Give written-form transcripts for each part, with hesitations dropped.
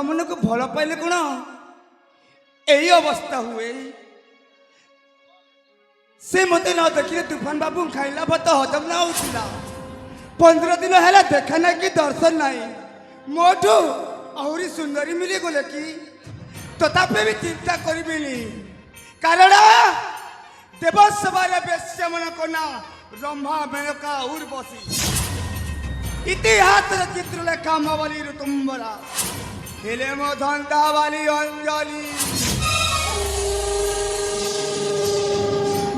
मन को भल पाइले कौन यही अवस्था हुए से मत न देखिले तूफान बाबू खाइला भात हजम ना होता 15 दिन है देखा ना कि दर्शन ना मोठू आहरी सुंदरी मिली गले कि तथापि भी चिंता करी कारण देवसभार बेश्या मन कना रंभा मेनका उर्वशी इतिहास चित्र लेखा मवली ऋतुम्बरा हेले मो धंधा वाली अंजलि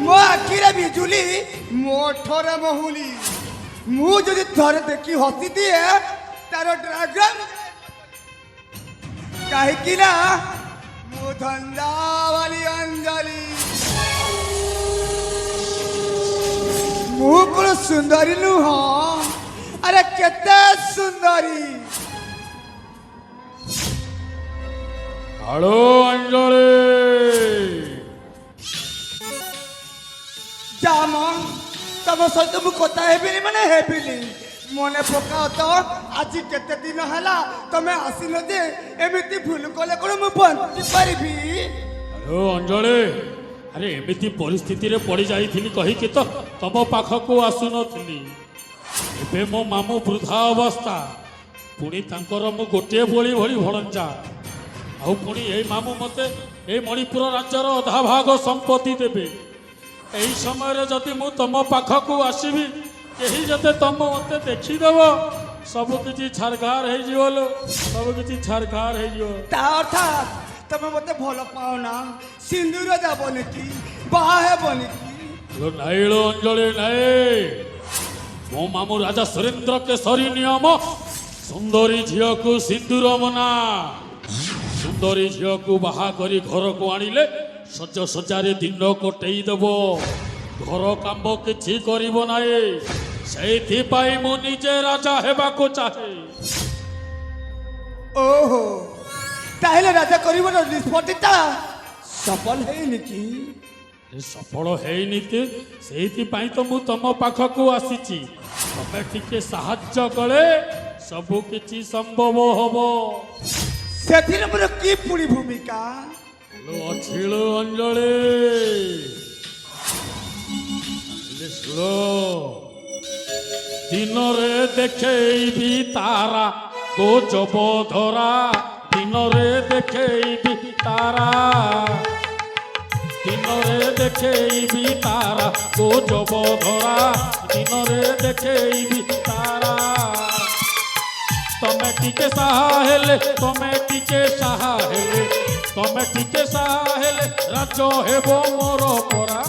मो आखिरे बिजुली मो ठोरे महुली मु जदि थरे देखी हसी दिए तार ड्रैगन कहीं ना मो धंधा वाली अंजलि मु को सुंदरी नुह अरे केते सुंदरी हेलो अंजलि जाम तम सहित मु कथा हेबिनी माने हेबिनी मने पकाओ तो आज केते दिन हला तमे आसिनो जे एमिति भूल कले कोन मु बंची परिबी हेलो अंजलि अरे एमिति परिस्थिति रे पड़ी जाइथिली कहि के तो तम पाखको आसुनथिली एबे मो मामू वृद्धा अवस्था पुणी तांकर मु गोटे बोली भली भणंजा आउ पुणी ए मामू मते ए मणिपुर राज्यर अधा भाग संपत्ति देबे एही समय रे जदि मु तम पाखको आसीबी केही जते तम मते देखि देबो सब किछि छारखार हे जिवलो सब किछि छारखार हे जिवो ता अर्थात तमे मते भलो पाओ ना सिंदूर जाबने की बाहा हेबने की लो नाइलो अंजलि नाइ मो मामू राजा सुरेंद्र केसरी नियम सुंदरी झील को सिंदूर मना सुंदरी झील को बाहा करी घर को आनिले सज सजारे दिन कटई देव घर काम किछि करिबो नाइ सेथि पाई मु निजे राजा हेबा को चाहे ओहो ताहेले राजा करिबो निष्पत्तिता सफल हेइनि की सफल हेइनि ते सेथि पाई तो मु तम पाखको आसीची तमे टिके साहाय्य कले सब किछि संभव हबो सेथिरे मोर की पूरी भूमिका लो अछिलो अंजलि लो दिन रे देखेबी तारा गो जब धरा दिन रे देखेबी तारा दिन रे देखेबी तारा गो जब धरा दिन रे देखेबी तारा तमे टिके साहा हेले तमे टिके साहा हेले तमे टिके साहा हेले राज हेबो मोर परा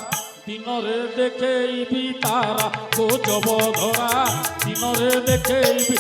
दिन रे देखेबी तारा गो जब धरा दिन रे देखेबी